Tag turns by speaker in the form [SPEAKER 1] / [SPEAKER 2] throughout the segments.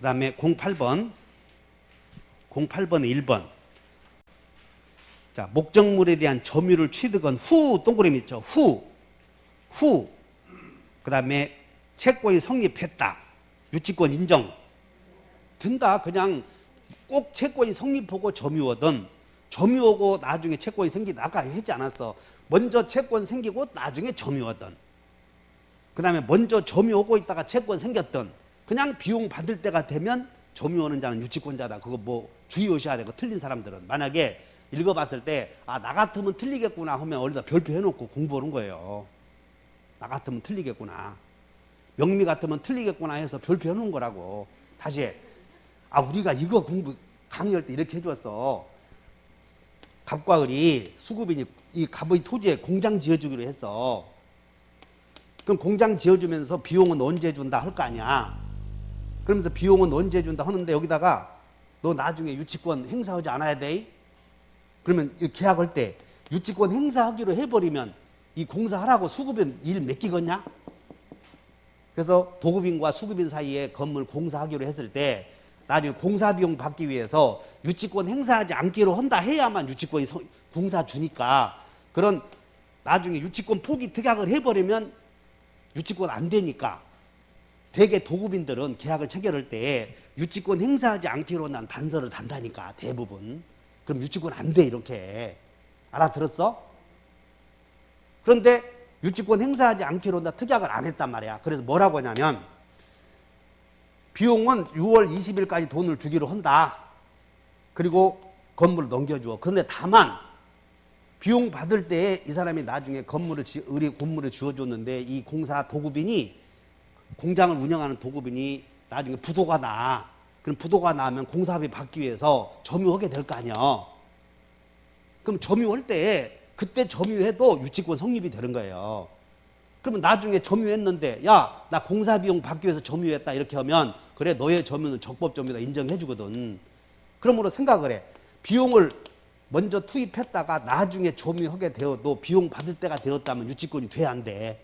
[SPEAKER 1] 다음에 08번 1번. 자, 목적물에 대한 점유를 취득한 후 동그라미 있죠. 후. 그 다음에 채권이 성립했다. 유치권 인정. 된다. 그냥 꼭 채권이 성립하고 점유하든 점유하고 나중에 채권이 생기다. 아까 했지 않았어. 먼저 채권 생기고 나중에 점유하든. 그 다음에 먼저 점유하고 있다가 채권 생겼든 그냥 비용 받을 때가 되면 점유하는 자는 유치권자다. 그거 뭐 주의하셔야 되고 틀린 사람들은 만약에 읽어봤을 때 아, 나 같으면 틀리겠구나 하면 어디다 별표 해놓고 공부하는 거예요. 나 같으면 틀리겠구나. 명미 같으면 틀리겠구나 해서 별표 해놓은 거라고. 다시 해. 아, 우리가 이거 공부 강의할 때 이렇게 해줬어. 갑과 을이 수급인이 이 갑의 토지에 공장 지어주기로 했어. 그럼 공장 지어주면서 비용은 언제 준다 할 거 아니야. 그러면서 비용은 언제 준다 하는데 여기다가 너 나중에 유치권 행사하지 않아야 돼? 그러면 계약할 때 유치권 행사하기로 해버리면 이 공사하라고 수급인 일 맡기겠냐? 그래서 도급인과 수급인 사이에 건물 공사하기로 했을 때 나중에 공사 비용 받기 위해서 유치권 행사하지 않기로 한다 해야만 유치권이 공사 주니까 그런 나중에 유치권 포기 특약을 해버리면 유치권 안 되니까 대개 도급인들은 계약을 체결할 때 유치권 행사하지 않기로 난 단서를 단다니까 대부분. 그럼 유치권 안 돼 이렇게. 알아들었어? 그런데 유치권 행사하지 않기로 나 특약을 안 했단 말이야. 그래서 뭐라고 하냐면 비용은 6월 20일까지 돈을 주기로 한다. 그리고 건물을 넘겨주어. 그런데 다만 비용 받을 때 이 사람이 나중에 건물을 주어줬는데 이 공사 도급인이 공장을 운영하는 도급인이 나중에 부도가 나. 그럼 부도가 나면 공사비 받기 위해서 점유하게 될 거 아니야. 그럼 점유할 때 그때 점유해도 유치권 성립이 되는 거예요. 그러면 나중에 점유했는데 야, 나 공사비용 받기 위해서 점유했다 이렇게 하면 그래 너의 점유는 적법 점유다 인정해 주거든. 그러므로 생각을 해. 비용을 먼저 투입했다가 나중에 점유하게 되어도 비용 받을 때가 되었다면 유치권이 돼 안 돼.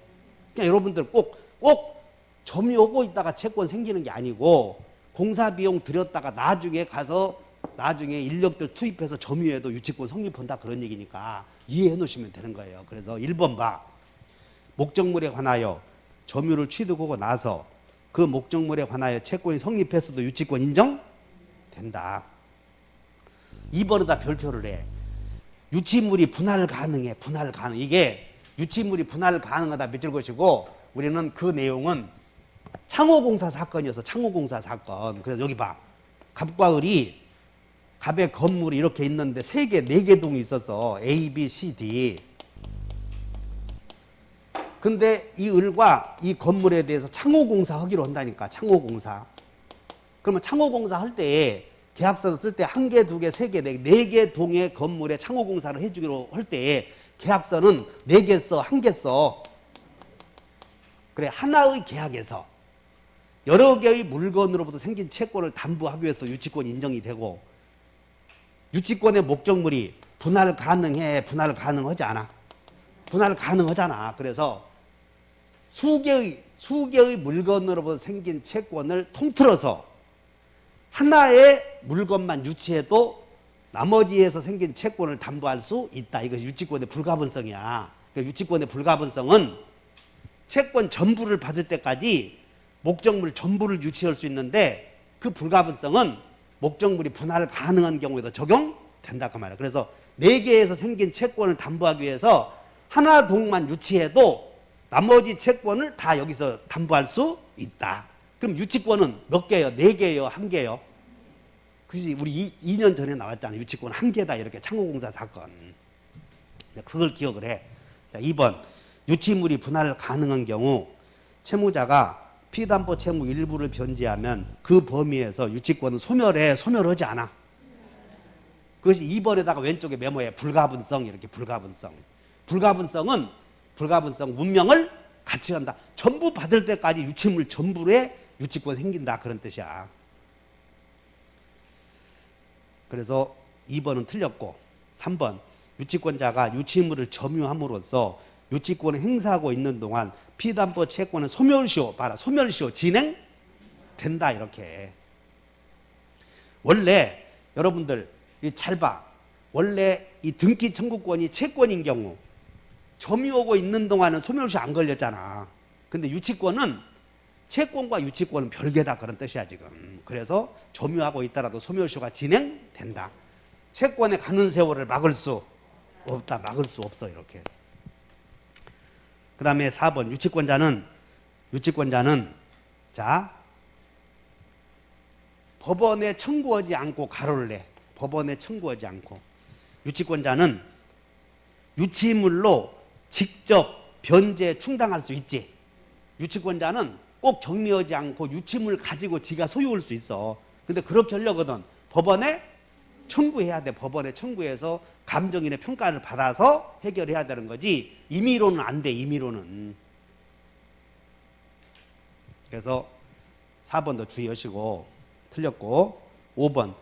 [SPEAKER 1] 그러니까 여러분들 꼭 점유하고 있다가 채권 생기는 게 아니고 공사비용 들였다가 나중에 가서 나중에 인력들 투입해서 점유해도 유치권 성립한다 그런 얘기니까 이해해 놓으시면 되는 거예요. 그래서 1번 봐. 목적물에 관하여 점유를 취득하고 나서 그 목적물에 관하여 채권이 성립했어도 유치권 인정된다. 2번에다 별표를 해. 유치물이 분할 가능해. 분할 가능. 이게 유치물이 분할 가능하다 믿을 것이고 우리는 그 내용은 창호공사 사건이어서 창호공사 사건. 그래서 여기 봐. 갑과 을이 갑의 건물이 이렇게 있는데 3개, 4개 동이 있어서 A, B, C, D. 근데 이 을과 이 건물에 대해서 창호공사 하기로 한다니까. 창호공사. 그러면 창호공사 할 때 계약서를 쓸 때 1개, 2개, 3개, 4개 동의 건물에 창호공사를 해주기로 할 때 계약서는 4개 써, 1개 써. 그래, 하나의 계약에서 여러 개의 물건으로부터 생긴 채권을 담보하기 위해서 유치권 인정이 되고 유치권의 목적물이 분할 가능해, 분할 가능하지 않아? 분할 가능하잖아. 그래서 수개의 물건으로부터 생긴 채권을 통틀어서 하나의 물건만 유치해도 나머지에서 생긴 채권을 담보할 수 있다. 이것이 유치권의 불가분성이야. 그러니까 유치권의 불가분성은 채권 전부를 받을 때까지 목적물 전부를 유치할 수 있는데 그 불가분성은 목적물이 분할 가능한 경우에도 적용된다 그 말이야. 그래서 4개에서 생긴 채권을 담보하기 위해서 하나 동만 유치해도 나머지 채권을 다 여기서 담보할 수 있다. 그럼 유치권은 몇 개예요? 4개예요? 1개예요? 그것이 우리 2년 전에 나왔잖아요. 유치권 1개다 이렇게 창호공사 사건. 그걸 기억을 해. 자, 2번 유치물이 분할 가능한 경우 채무자가 피담보 채무 일부를 변제하면 그 범위에서 유치권은 소멸하지 않아. 그것이 2번에다가 왼쪽에 메모해. 불가분성 이렇게 불가분성. 불가분성은 운명을 같이 한다. 전부 받을 때까지 유치물 전부에 유치권 생긴다 그런 뜻이야. 그래서 2번은 틀렸고 3번 유치권자가 유치물을 점유함으로써 유치권을 행사하고 있는 동안 피담보 채권은 소멸시효 봐라 소멸시효 진행된다 이렇게 원래 여러분들 잘 봐. 원래 이 등기 청구권이 채권인 경우 점유하고 있는 동안은 소멸시 안 걸렸잖아. 근데 유치권은 채권과 유치권은 별개다 그런 뜻이야 지금. 그래서 점유하고 있더라도 소멸시효가 진행된다. 채권에 가는 세월을 막을 수 없다. 막을 수 없어 이렇게. 그 다음에 4번 유치권자는 자 법원에 청구하지 않고 가로를 내. 법원에 청구하지 않고 유치권자는 유치물로 직접 변제 충당할 수 있지. 유치권자는 꼭 정리하지 않고 유치물 가지고 지가 소유할 수 있어. 근데 그렇게 하려거든 법원에 청구해야 돼. 법원에 청구해서 감정인의 평가를 받아서 해결해야 되는 거지. 임의로는 안 돼. 임의로는. 그래서 4번도 주의하시고 틀렸고 5번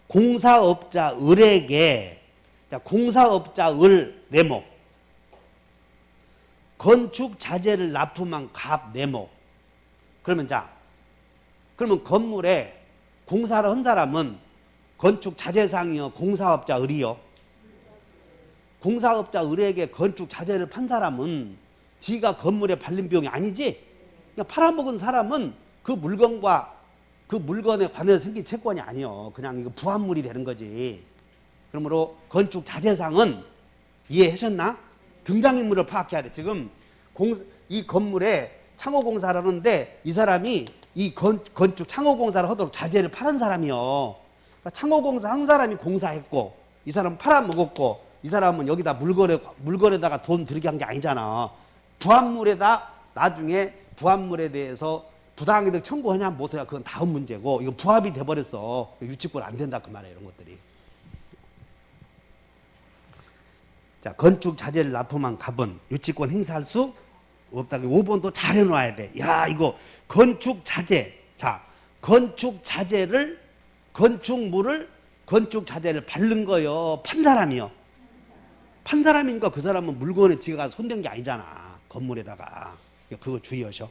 [SPEAKER 1] 공사업자 을에게 공사업자 을 네모 건축 자재를 납품한 갑 네모. 그러면 건물에 공사를 한 사람은 건축 자재상이요 공사업자 을이요. 공사업자 을에게 건축 자재를 판 사람은 지가 건물에 발린 비용이 아니지. 그냥 팔아먹은 사람은 그 물건과 그 물건에 관해서 생긴 채권이 아니요. 그냥 이거 부합물이 되는 거지. 그러므로 건축 자재상은 이해하셨나? 등장인물을 파악해야 돼. 지금 이 건물에 창호공사를 하는데 이 사람이 이 건축 창호공사를 하도록 자재를 팔은 사람이요. 그러니까 창호공사 한 사람이 공사했고 이 사람은 팔아먹었고 이 사람은 여기다 물건에다가 돈 들이게 한 게 아니잖아. 부합물에다 나중에 부합물에 대해서 부당이득 청구하냐 못하냐 그건 다음 문제고 이거 부합이 돼버렸어. 유치권 안 된다 그 말이에요. 이런 것들이. 자, 건축 자재를 납품한 갑은 유치권 행사할 수 없다. 5번도 잘 해놔야 돼. 야 이거 건축 자재. 자 건축 자재를 건축물을 건축 자재를 바른 거요. 판 사람이요. 판 사람인가 그 사람은 물건에 지가 손댄 게 아니잖아. 건물에다가. 그거 주의하셔.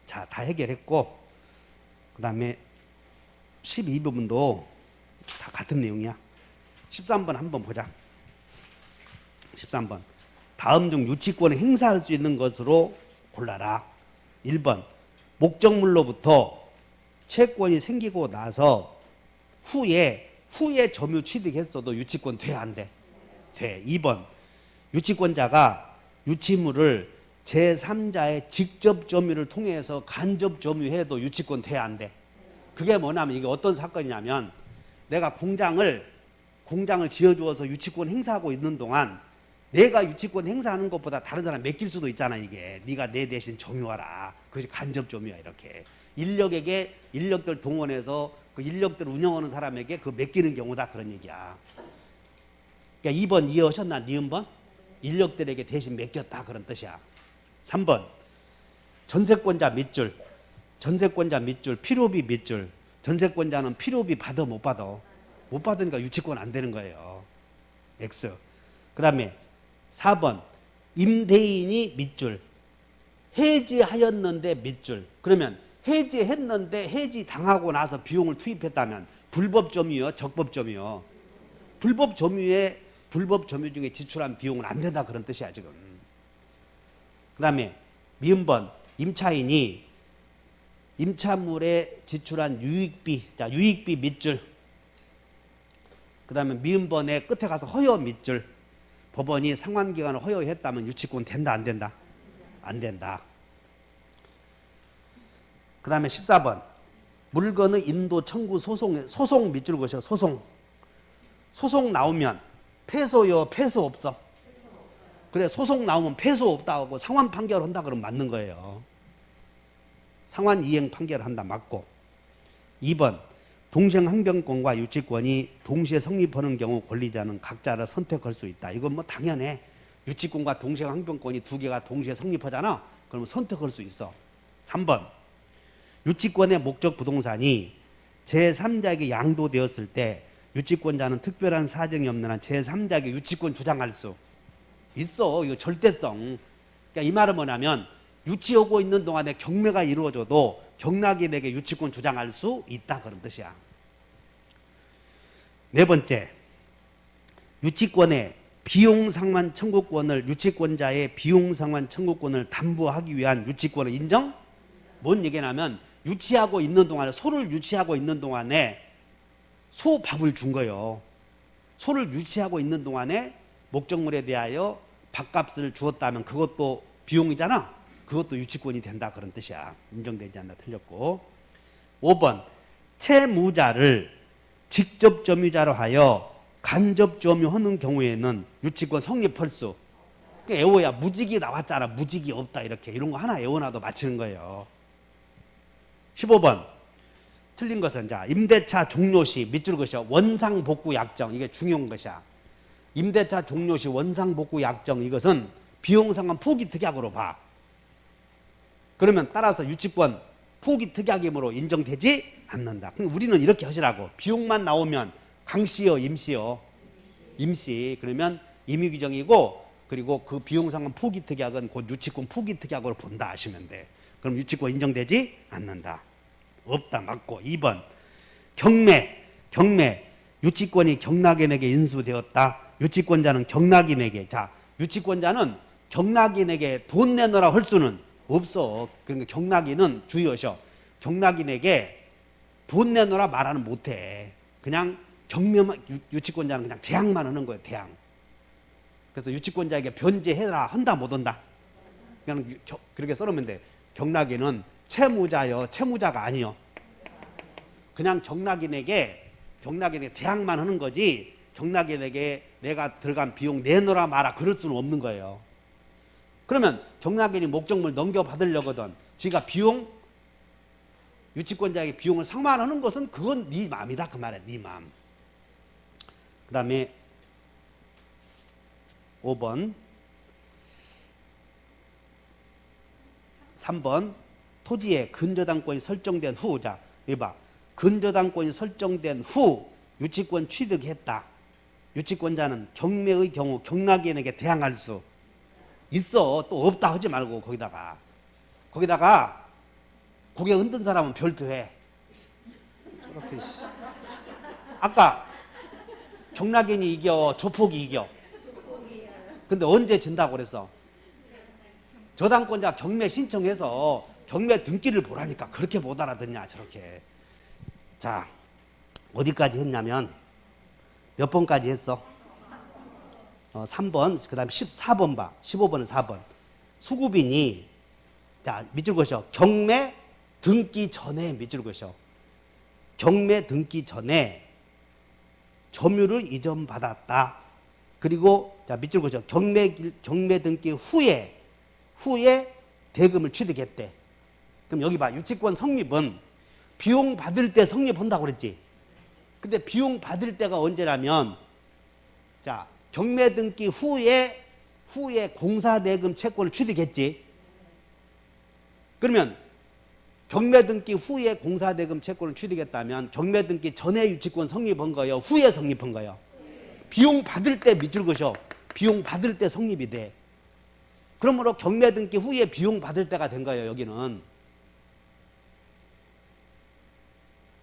[SPEAKER 1] 자, 다 해결했고 그 다음에 12부분도 다 같은 내용이야. 13번 한번 보자. 13번 다음 중 유치권을 행사할 수 있는 것으로 골라라. 1번 목적물로부터 채권이 생기고 나서 후에 점유 취득했어도 유치권 돼 안 돼? 돼. 2번 유치권자가 유치물을 제3자의 직접 점유를 통해서 간접 점유해도 유치권 돼 안 돼? 그게 뭐냐면 이게 어떤 사건이냐면 내가 공장을 지어주어서 유치권 행사하고 있는 동안 내가 유치권 행사하는 것보다 다른 사람 맡길 수도 있잖아. 이게 네가 내 대신 점유하라. 그것이 간접 점유야. 이렇게 인력들 동원해서 그 인력들 운영하는 사람에게 그 맡기는 경우다 그런 얘기야. 그러니까 2번 이해하셨나? 니은번 인력들에게 대신 맡겼다 그런 뜻이야. 3번 전세권자 밑줄 필요비 밑줄. 전세권자는 필요비 받아 못 받아? 못 받으니까 유치권 안 되는 거예요. X. 그 다음에 4번 임대인이 밑줄. 해지하였는데 밑줄. 그러면 해지했는데 해지 당하고 나서 비용을 투입했다면 불법 점유요, 적법 점유요. 불법 점유 중에 지출한 비용은 안 된다 그런 뜻이야 지금. 그 다음에 미음번 임차인이 임차물에 지출한 유익비. 자, 유익비 밑줄. 그 다음에 미음번에 끝에 가서 허여 밑줄. 법원이 상환기간을 허여했다면 유치권 된다 안 된다? 안 된다. 그 다음에 14번 물건의 인도 청구 소송 밑줄 것이요. 소송 나오면 패소요 패소 없어? 그래 소송 나오면 패소 없다고 상환 판결한다 그러면 맞는 거예요. 상환 이행 판결한다 맞고. 2번 동생항변권과 유치권이 동시에 성립하는 경우 권리자는 각자를 선택할 수 있다. 이건 뭐 당연해. 유치권과 동생항변권이 두 개가 동시에 성립하잖아. 그러면 선택할 수 있어. 3번 유치권의 목적 부동산이 제3자에게 양도되었을 때 유치권자는 특별한 사정이 없는 한 제3자에게 유치권 주장할 수 있어. 이거 절대성. 그러니까 이 말은 뭐냐면 유치하고 있는 동안에 경매가 이루어져도 경락인에게 유치권 주장할 수 있다 그런 뜻이야. 네 번째, 유치권의 비용상환 청구권을 유치권자의 비용상환 청구권을 담보하기 위한 유치권을 인정? 뭔 얘기냐면 유치하고 있는 동안에 소를 유치하고 있는 동안에 소 밥을 준 거예요. 소를 유치하고 있는 동안에 목적물에 대하여 밥값을 주었다면 그것도 비용이잖아. 그것도 유치권이 된다 그런 뜻이야. 인정되지 않나 틀렸고. 5번 채무자를 직접 점유자로 하여 간접 점유하는 경우에는 유치권 성립할 수. 애호야 무직이 나왔잖아. 무직이 없다 이렇게 이런 거 하나 애호나도 맞히는 거예요. 15번 틀린 것은 자 임대차 종료 시 밑줄 그으셔 원상 복구 약정 이게 중요한 것이야. 임대차 종료 시 원상 복구 약정 이것은 비용 상환 포기 특약으로 봐. 그러면 따라서 유치권 포기 특약이므로 인정되지 않는다. 그럼 우리는 이렇게 하시라고. 비용만 나오면 강씨요 임씨요? 임씨. 그러면 임의 규정이고 그리고 그 비용 상환 포기 특약은 곧 유치권 포기 특약으로 본다 하시면 돼. 그럼 유치권 인정되지 않는다. 없다 맞고. 2번 경매 유치권이 경락인에게 인수되었다. 유치권자는 경락인에게 자 유치권자는 경락인에게 돈 내놓으라 할 수는 없어. 그러니까 경락인은 주의하셔. 경락인에게 돈 내놓으라 말하는 못해. 그냥 경매만 유치권자는 그냥 대항만 하는 거예요. 대항. 그래서 유치권자에게 변제해라 한다 못 한다. 그냥 그렇게 써놓으면 돼. 경락인은 채무자요 채무자가 아니요. 그냥 경락인에게 대항만 하는 거지 경락인에게 내가 들어간 비용 내놓으라 마라 그럴 수는 없는 거예요. 그러면 경락인이 목적물 넘겨받으려거든 지가 비용 유치권자에게 비용을 상환하는 것은 그건 네 마음이다 그 말이야. 네 마음. 그 다음에 5번 3번 토지의 근저당권이 설정된 후 자 이봐 근저당권이 설정된 후 유치권 취득했다. 유치권자는 경매의 경우 경락인에게 대항할 수 있어. 또 없다 하지 말고 거기다가 고개 흔든 사람은 별도해. 이렇게 아까 경락인이 이겨 조폭이 이겨. 근데 언제 진다고 그랬어? 저당권자 경매 신청해서 경매 등기를 보라니까 그렇게 못 알아듣냐 저렇게. 자 어디까지 했냐면 몇 번까지 했어? 3번 그 다음에 14번 봐. 15번은 4번 수급인이 자 밑줄 그으셔 경매 등기 전에 밑줄 그으셔 경매 등기 전에 점유를 이전받았다. 그리고 자 밑줄 그으셔 경매 등기 후에 대금을 취득했대. 그럼 여기 봐 유치권 성립은 비용 받을 때 성립한다고 그랬지. 근데 비용 받을 때가 언제라면 자 경매 등기 후에 공사대금 채권을 취득했지. 그러면 경매 등기 후에 공사대금 채권을 취득했다면 경매 등기 전에 유치권 성립한 거예요? 후에 성립한 거예요? 비용 받을 때 밑줄 그으셔. 비용 받을 때 성립이 돼. 그러므로 경매 등기 후에 비용 받을 때가 된 거예요. 여기는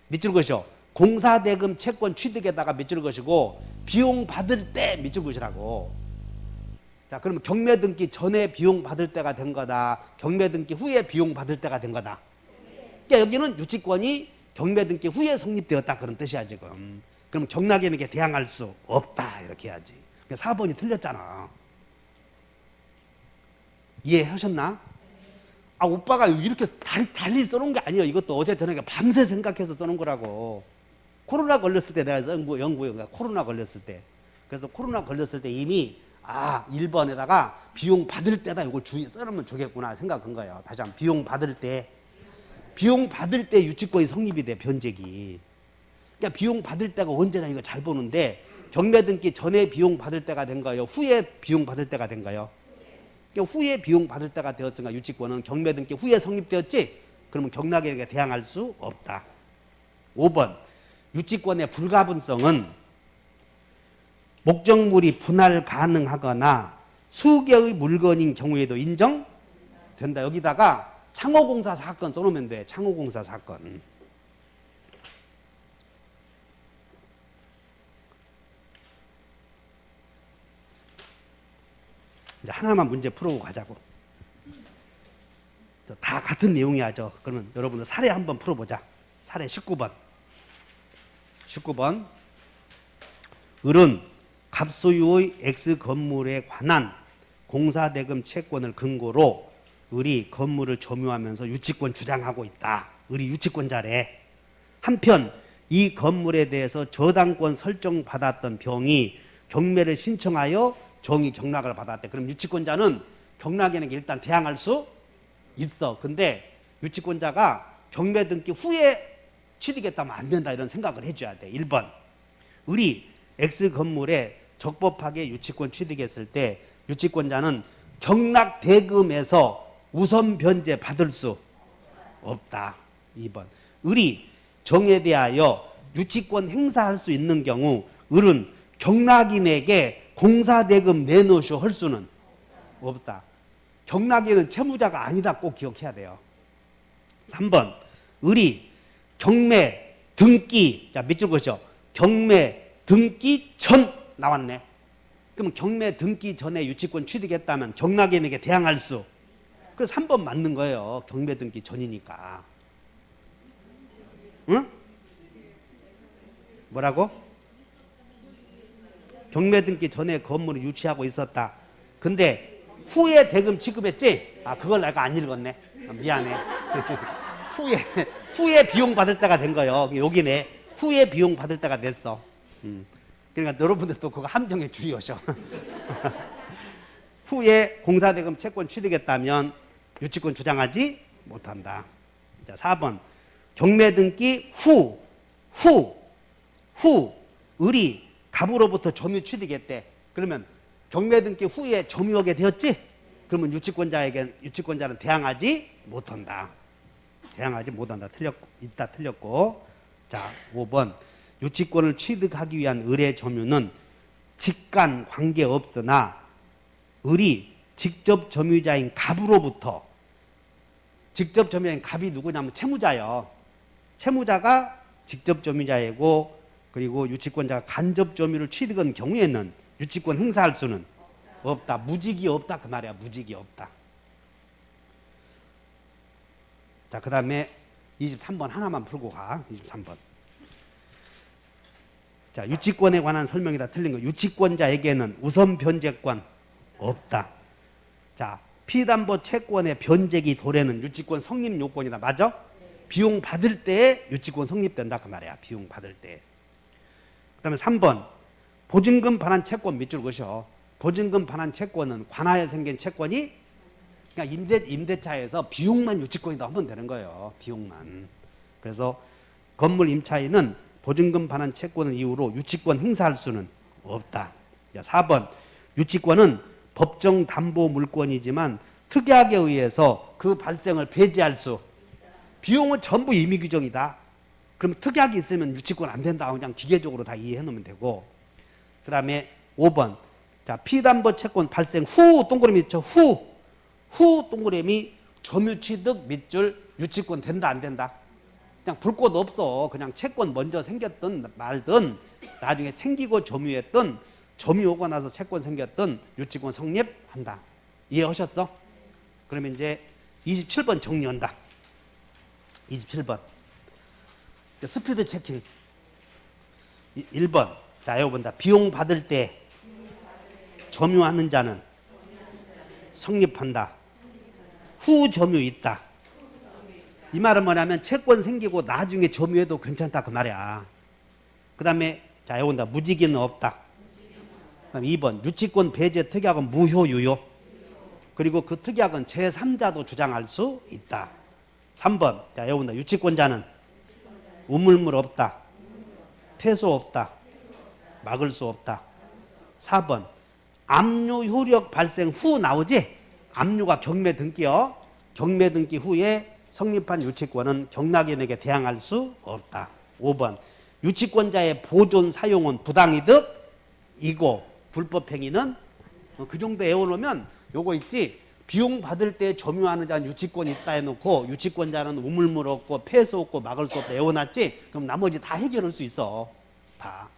[SPEAKER 1] 밑줄 그으셔. 공사대금 채권 취득에다가 밑줄 그으시고 비용 받을 때 밑줄 그으시라고. 자 그러면 경매 등기 전에 비용 받을 때가 된 거다. 경매 등기 후에 비용 받을 때가 된 거다. 그러니까 여기는 유치권이 경매 등기 후에 성립되었다 그런 뜻이야 지금. 그럼 경락인에게 대항할 수 없다 이렇게 해야지. 그러니까 4번이 틀렸잖아. 이해하셨나? 아 오빠가 이렇게 달리 써놓은 게 아니에요. 이것도 어제 저녁에 밤새 생각해서 써놓은 거라고. 코로나 걸렸을 때 내가 연구해. 코로나 걸렸을 때. 그래서 코로나 걸렸을 때 이미 1번에다가 비용 받을 때다 이걸 써놓으면 좋겠구나 생각한 거예요. 다시 한번 비용 받을 때 유치권이 성립이 돼 변제기. 그러니까 비용 받을 때가 언제나 이거 잘 보는데 경매 등기 전에 비용 받을 때가 된 거예요? 후에 비용 받을 때가 된 거예요? 그러니까 후에 비용 받을 때가 되었으니까 유치권은 경매 등기 후에 성립되었지? 그러면 경락인에게 대항할 수 없다. 5번 유치권의 불가분성은 목적물이 분할 가능하거나 수개의 물건인 경우에도 인정된다. 여기다가 창호공사 사건 써놓으면 돼. 창호공사 사건. 이제 하나만 문제 풀어보고 가자고. 다 같은 내용이야죠. 그러면 여러분들 사례 한번 풀어보자. 사례 19번. 19번. 을은 갑소유의 X 건물에 관한 공사대금 채권을 근거로 을이 건물을 점유하면서 유치권 주장하고 있다. 을이 유치권자래. 한편 이 건물에 대해서 저당권 설정받았던 병이 경매를 신청하여 정의 경락을 받았대. 그럼 유치권자는 경락에는 일단 대항할 수 있어. 근데 유치권자가 경매 등기 후에 취득했다면 안 된다 이런 생각을 해줘야 돼. 1번. 을이 X 건물에 적법하게 유치권 취득했을 때 유치권자는 경락 대금에서 우선 변제 받을 수 없다. 2번. 을이 정에 대하여 유치권 행사할 수 있는 경우 을은 경락인에게 공사대금 매너쇼 할 수는 없다. 경락인은 채무자가 아니다. 꼭 기억해야 돼요. 3번. 을이 경매 등기, 자 밑줄 그으셔. 경매 등기 전 나왔네. 그러면 경매 등기 전에 유치권 취득했다면 경락인에게 대항할 수. 그래서 3번 맞는 거예요. 경매 등기 전이니까. 응? 뭐라고? 경매 등기 전에 건물을 유치하고 있었다. 근데 후에 대금 지급했지? 아, 그걸 내가 안 읽었네. 미안해. 후에 비용 받을 때가 된 거예요. 여기네. 후에 비용 받을 때가 됐어. 그러니까 여러분들도 그거 함정에 주의하셔. 후에 공사대금 채권 취득했다면 유치권 주장하지 못한다. 자, 4번. 경매 등기 후 을이 갑으로부터 점유 취득했대. 그러면 경매 등기 후에 점유하게 되었지? 그러면 유치권자는 대항하지 못한다. 대항하지 못한다. 틀렸고. 자, 5번. 유치권을 취득하기 위한 을의 점유는 직간 관계없으나 을이 직접 점유자인 갑으로부터, 직접 점유자인 갑이 누구냐면 채무자요. 채무자가 직접 점유자이고 그리고 유치권자가 간접 점유를 취득한 경우에는 유치권 행사할 수는 없다. 무직이 없다 그 말이야. 무직이 없다. 자, 그 다음에 23번 하나만 풀고 가. 23번. 자, 유치권에 관한 설명이 다 틀린 거. 유치권자에게는 우선 변제권 없다. 자, 피담보 채권의 변제기 도래는 유치권 성립 요건이다. 맞아? 비용 받을 때에 유치권 성립된다 그 말이야. 비용 받을 때. 그 다음에 3번. 보증금 반환 채권 밑줄 그으셔. 보증금 반환 채권은 관하에 생긴 채권이 그러니까 임대차에서 비용만 유치권이다 하면 되는 거예요. 비용만. 그래서 건물 임차인은 보증금 반환 채권을 이유로 유치권 행사할 수는 없다. 4번. 유치권은 법정 담보 물권이지만 특약에 의해서 그 발생을 배제할 수. 비용은 전부 임의 규정이다. 그럼 특약이 있으면 유치권 안 된다. 그냥 기계적으로 다 이해해 놓으면 되고. 그 다음에 5번. 자, 피담보 채권 발생 후 동그라미 있죠. 후 동그라미 점유 취득 밑줄 유치권 된다 안 된다. 그냥 볼 것 없어. 그냥 채권 먼저 생겼든 말든 나중에 챙기고 점유했든 점유하고 나서 채권 생겼든 유치권 성립한다. 이해하셨어? 그러면 이제 27번 정리한다. 27번. 스피드 체킹. 1번. 자, 여기 본다. 비용 받을 때 점유하는 자는 성립한다. 후 점유 있다. 이 말은 뭐냐면 채권 생기고 나중에 점유해도 괜찮다 그 말이야. 그 다음에 자, 여기 본다. 무직은 없다. 그다음 2번. 유치권 배제 특약은 무효유효. 그리고 그 특약은 제3자도 주장할 수 있다. 3번. 자, 여기 본다. 유치권자는 우물물 없다. 폐소 없다. 막을 수 없다. 4번. 압류 효력 발생 후 나오지? 압류가 경매 등기요. 경매 등기 후에 성립한 유치권은 경락인에게 대항할 수 없다. 5번. 유치권자의 보존 사용은 부당이득이고 불법행위는 그 정도 외워놓으면 요거 있지. 비용 받을 때 점유하는 자는 유치권이 있다 해놓고 유치권자는 우물물 없고 폐수 없고 막을 수 없다 외워놨지. 그럼 나머지 다 해결할 수 있어. 다.